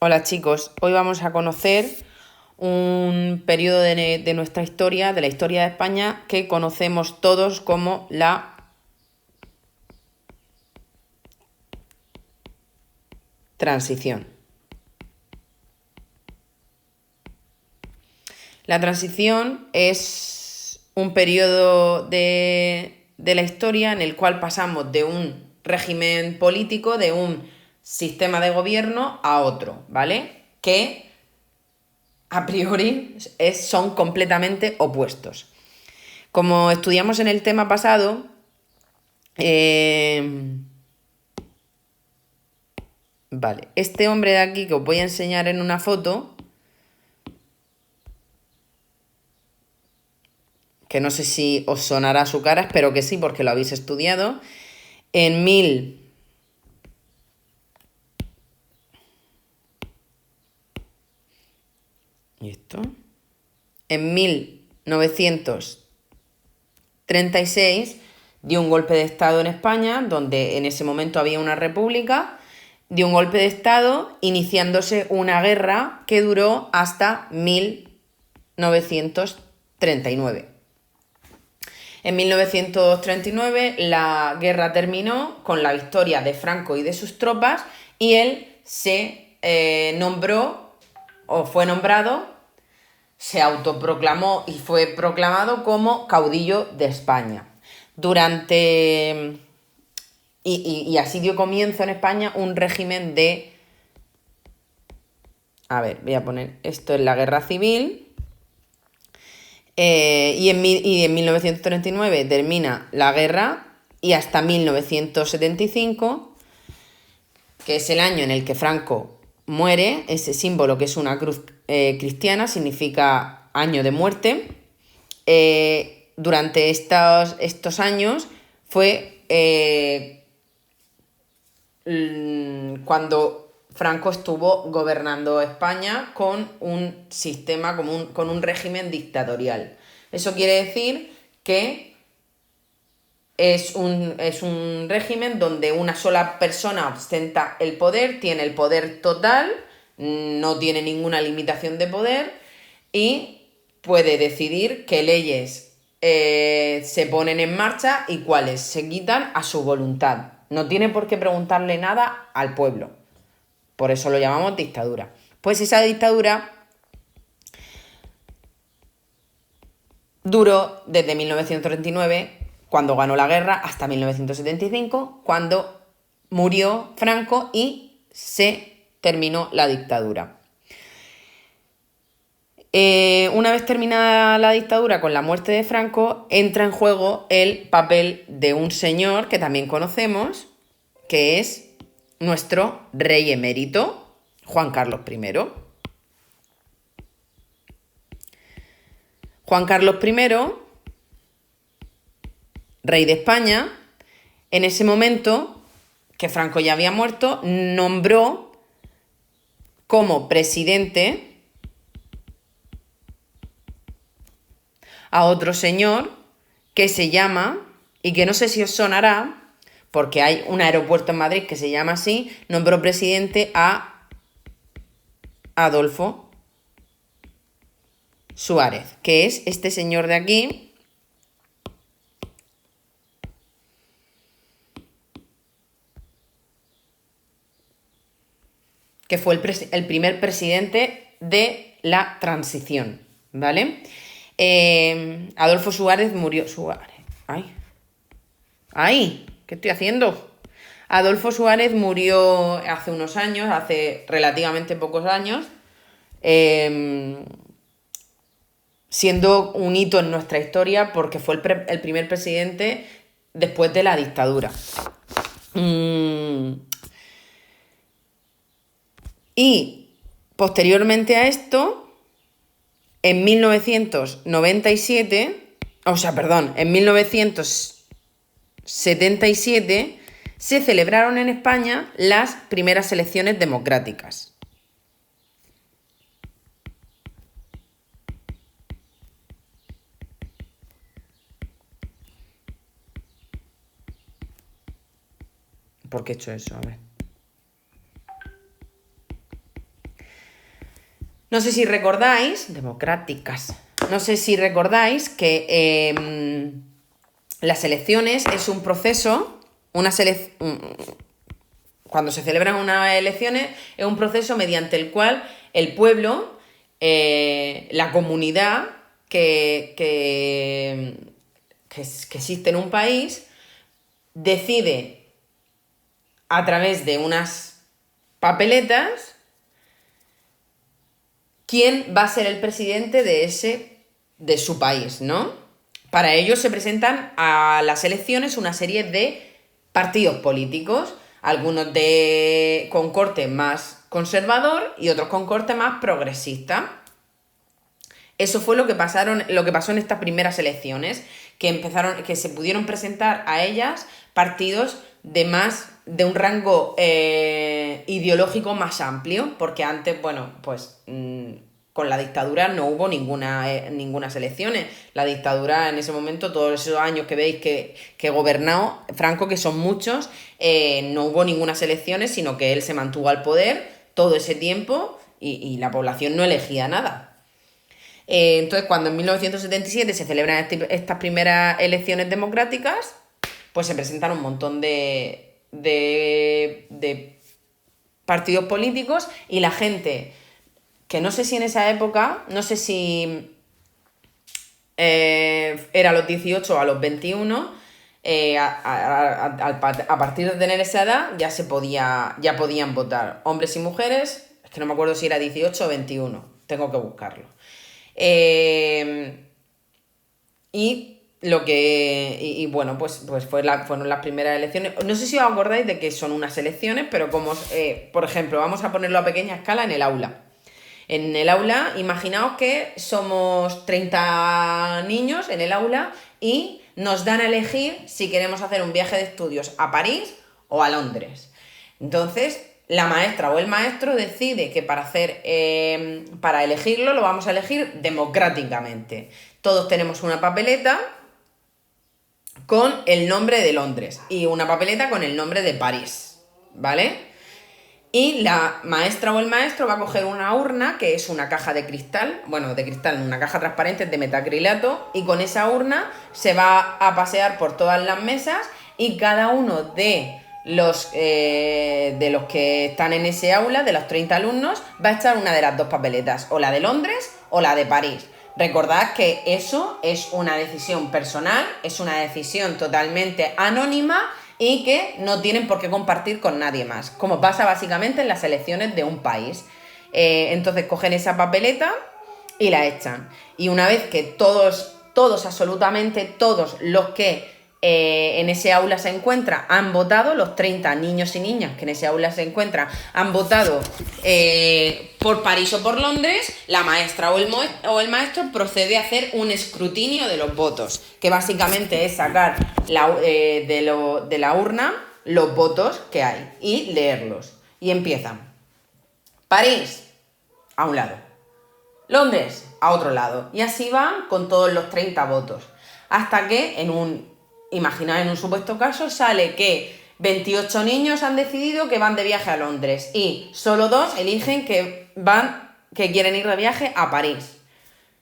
Hola chicos, hoy vamos a conocer un periodo de nuestra historia, de la historia de España, que conocemos todos como la transición. La transición es un periodo de la historia en el cual pasamos de un régimen político, de un sistema de gobierno a otro, ¿vale? Que a priori son completamente opuestos. Como estudiamos en el tema pasado, vale, este hombre de aquí que os voy a enseñar en una foto, que no sé si os sonará su cara, espero que sí, porque lo habéis estudiado, en mil... ¿Y esto? En 1936 dio un golpe de Estado en España, donde en ese momento había una república, dio un golpe de Estado iniciándose una guerra que duró hasta 1939. En 1939 la guerra terminó con la victoria de Franco y de sus tropas y él se nombró o fue nombrado, se autoproclamó y fue proclamado como caudillo de España. Durante... Y así dio comienzo en España un régimen de... A ver, voy a poner esto en la guerra civil. Y en 1939 termina la guerra y hasta 1975, que es el año en el que Franco muere, ese símbolo que es una cruz cristiana significa año de muerte. Durante estos años fue cuando Franco estuvo gobernando España con un sistema, con un régimen dictatorial. Eso quiere decir que es un régimen donde una sola persona ostenta el poder, tiene el poder total, no tiene ninguna limitación de poder y puede decidir qué leyes se ponen en marcha y cuáles se quitan a su voluntad. No tiene por qué preguntarle nada al pueblo. Por eso lo llamamos dictadura. Pues esa dictadura duró desde 1939, cuando ganó la guerra, hasta 1975, cuando murió Franco y se terminó la dictadura. Una vez terminada la dictadura con la muerte de Franco, entra en juego el papel de un señor que también conocemos, que es nuestro rey emérito, Juan Carlos I. Juan Carlos I, rey de España, en ese momento, que Franco ya había muerto, nombró como presidente a otro señor que se llama, y que no sé si os sonará, porque hay un aeropuerto en Madrid que se llama así, nombró presidente a Adolfo Suárez, que es este señor de aquí, que fue el primer presidente de la transición, ¿vale? Adolfo Suárez murió... Suárez, ¡ay! ¡Ay! ¿Qué estoy haciendo? Adolfo Suárez murió hace unos años, hace relativamente pocos años, siendo un hito en nuestra historia porque fue el primer presidente después de la dictadura. Y posteriormente a esto, en 1997, o sea, perdón, en 1977 se celebraron en España las primeras elecciones democráticas. ¿Por qué he hecho eso? A ver. No sé si recordáis, democráticas, no sé si recordáis que las elecciones es un proceso, cuando se celebran unas elecciones es un proceso mediante el cual el pueblo, la comunidad que existe en un país, decide a través de unas papeletas quién va a ser el presidente de su país, ¿no? Para ello se presentan a las elecciones una serie de partidos políticos, algunos con corte más conservador y otros con corte más progresista. Eso fue lo que pasó en estas primeras elecciones, que se pudieron presentar a ellas partidos de un rango ideológico más amplio, porque antes, bueno, pues con la dictadura no hubo ninguna elecciones. La dictadura en ese momento, todos esos años que veis que gobernó Franco, que son muchos, no hubo ninguna elecciones, sino que él se mantuvo al poder todo ese tiempo y la población no elegía nada. Entonces, cuando en 1977 se celebran estas primeras elecciones democráticas, pues se presentan un montón de partidos políticos y la gente, que no sé si en esa época, no sé si era a los 18 o a los 21, a partir de tener esa edad ya podían votar hombres y mujeres, es que no me acuerdo si era 18 o 21, tengo que buscarlo. Bueno, pues fueron las primeras elecciones. No sé si os acordáis de que son unas elecciones, pero por ejemplo, vamos a ponerlo a pequeña escala en el aula. En el aula, imaginaos que somos 30 niños en el aula y nos dan a elegir si queremos hacer un viaje de estudios a París o a Londres. Entonces, la maestra o el maestro decide que para elegirlo lo vamos a elegir democráticamente. Todos tenemos una papeleta con el nombre de Londres y una papeleta con el nombre de París, ¿vale? Y la maestra o el maestro va a coger una urna, que es una caja de cristal, una caja transparente de metacrilato, y con esa urna se va a pasear por todas las mesas y cada uno de los que están en ese aula, de los 30 alumnos, va a echar una de las dos papeletas, o la de Londres o la de París. Recordad que eso es una decisión personal, es una decisión totalmente anónima y que no tienen por qué compartir con nadie más, como pasa básicamente en las elecciones de un país. Entonces cogen esa papeleta y la echan. Y una vez que todos, absolutamente todos los que en ese aula se encuentran han votado, los 30 niños y niñas que en ese aula se encuentran han votado por París o por Londres, la maestra o el maestro procede a hacer un escrutinio de los votos, que básicamente es sacar de la urna los votos que hay y leerlos. Y empiezan. París, a un lado. Londres, a otro lado. Y así van con todos los 30 votos. Hasta que imaginaos en un supuesto caso, sale que 28 niños han decidido que van de viaje a Londres y solo 2 eligen que quieren ir de viaje a París.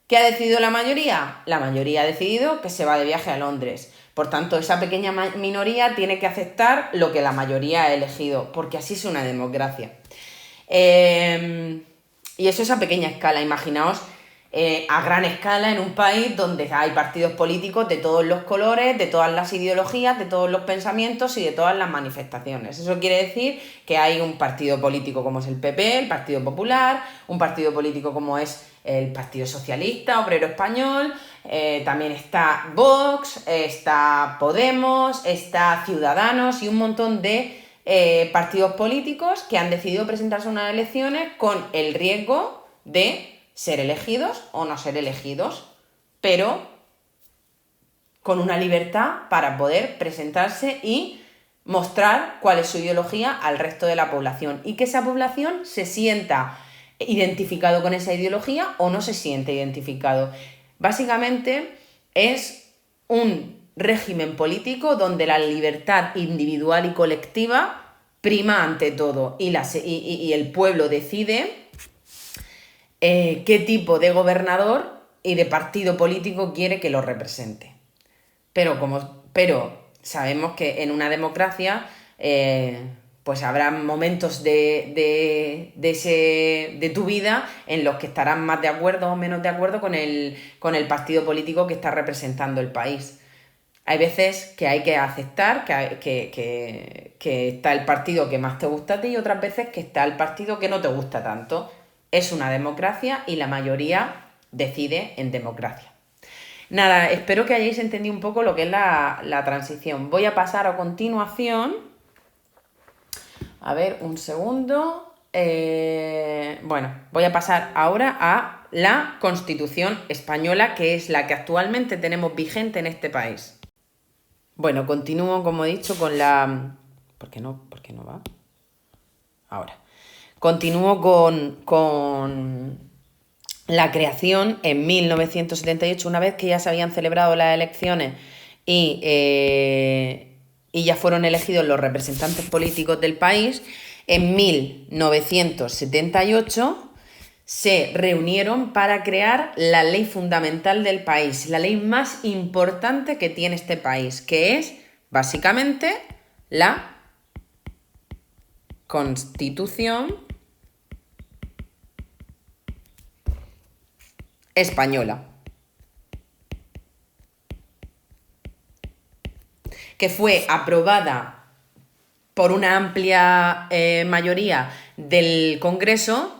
¿Qué ha decidido la mayoría? La mayoría ha decidido que se va de viaje a Londres. Por tanto, esa pequeña minoría tiene que aceptar lo que la mayoría ha elegido, porque así es una democracia. Y eso es a pequeña escala. Imaginaos a gran escala en un país donde hay partidos políticos de todos los colores, de todas las ideologías, de todos los pensamientos y de todas las manifestaciones. Eso quiere decir que hay un partido político como es el PP, el Partido Popular, un partido político como es el Partido Socialista Obrero Español, también está Vox, está Podemos, está Ciudadanos y un montón de partidos políticos que han decidido presentarse a unas elecciones con el riesgo de ser elegidos o no ser elegidos, pero con una libertad para poder presentarse y mostrar cuál es su ideología al resto de la población y que esa población se sienta identificado con esa ideología o no se siente identificado. Básicamente es un régimen político donde la libertad individual y colectiva prima ante todo y el pueblo decide qué tipo de gobernador y de partido político quiere que lo represente. Pero sabemos que en una democracia pues habrá momentos de tu vida en los que estarás más de acuerdo o menos de acuerdo con el partido político que está representando el país. Hay veces que hay que aceptar que está el partido que más te gusta a ti y otras veces que está el partido que no te gusta tanto. Es una democracia y la mayoría decide en democracia. Nada, espero que hayáis entendido un poco lo que es la transición. Voy a pasar a continuación. A ver, un segundo. Bueno, voy a pasar ahora a la Constitución española, que es la que actualmente tenemos vigente en este país. Bueno, continúo, como he dicho, con la... ¿Por qué no va? Ahora. Continúo con la creación en 1978, una vez que ya se habían celebrado las elecciones y ya fueron elegidos los representantes políticos del país. En 1978 se reunieron para crear la ley fundamental del país, la ley más importante que tiene este país, que es básicamente la Constitución española, que fue aprobada por una amplia mayoría del Congreso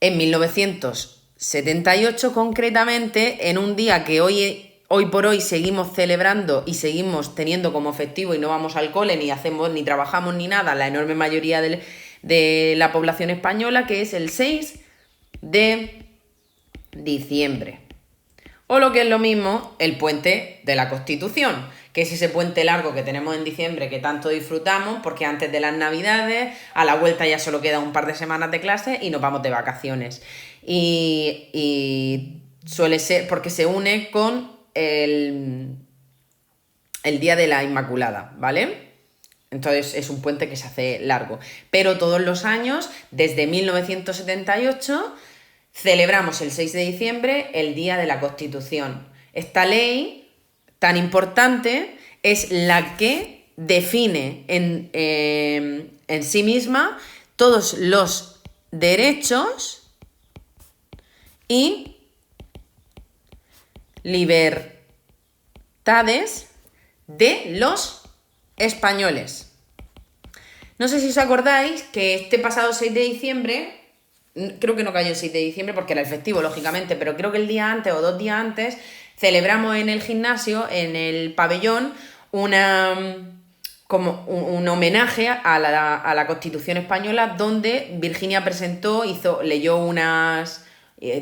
en 1978, concretamente en un día que hoy por hoy seguimos celebrando y seguimos teniendo como festivo y no vamos al cole, ni hacemos, ni trabajamos, ni nada, la enorme mayoría de la población española, que es el 6 de diciembre. O lo que es lo mismo, el puente de la Constitución, que es ese puente largo que tenemos en diciembre que tanto disfrutamos, porque antes de las Navidades, a la vuelta ya solo queda un par de semanas de clase y nos vamos de vacaciones. Y suele ser porque se une con el Día de la Inmaculada, ¿vale? Entonces es un puente que se hace largo. Pero todos los años, desde 1978, celebramos el 6 de diciembre el Día de la Constitución. Esta ley tan importante es la que define en sí misma todos los derechos y libertades de los españoles. No sé si os acordáis que este pasado 6 de diciembre, creo que no cayó el 6 de diciembre porque era el festivo, lógicamente, pero creo que el día antes o 2 días antes celebramos en el gimnasio, en el pabellón, como un homenaje a la Constitución española, donde Virginia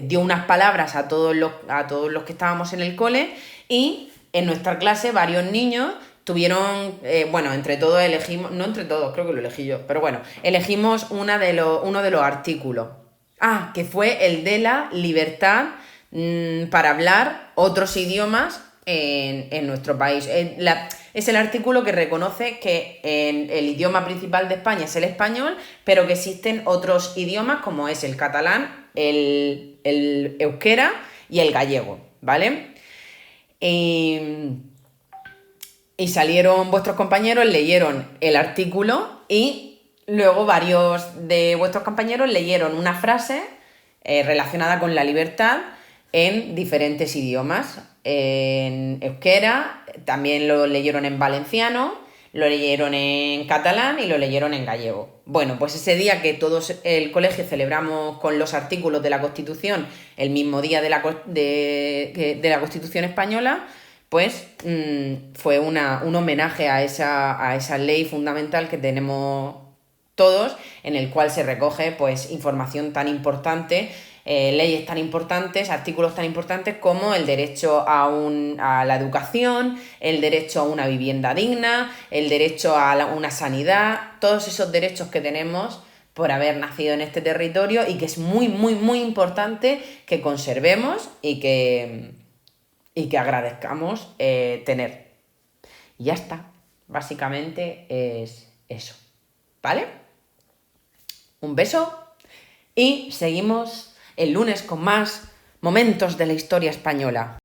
dio unas palabras a todos los que estábamos en el cole, y en nuestra clase varios niños tuvieron, entre todos elegimos, no entre todos, creo que lo elegí yo, pero bueno, elegimos uno de los artículos. Que fue el de la libertad para hablar otros idiomas en nuestro país. Es el artículo que reconoce que el idioma principal de España es el español, pero que existen otros idiomas como es el catalán, el euskera y el gallego, ¿vale? Y salieron vuestros compañeros, leyeron el artículo y luego varios de vuestros compañeros leyeron una frase relacionada con la libertad en diferentes idiomas. En euskera, también lo leyeron en valenciano, lo leyeron en catalán y lo leyeron en gallego. Bueno, pues ese día que todos el colegio celebramos con los artículos de la Constitución, el mismo día de la Constitución española, pues fue un homenaje a esa ley fundamental que tenemos todos, en el cual se recoge pues información tan importante, leyes tan importantes, artículos tan importantes como el derecho a la educación, el derecho a una vivienda digna, el derecho a una sanidad, todos esos derechos que tenemos por haber nacido en este territorio y que es muy, muy, muy importante que conservemos y que agradezcamos tener. Y ya está, básicamente es eso, ¿vale? Un beso y seguimos el lunes con más momentos de la historia española.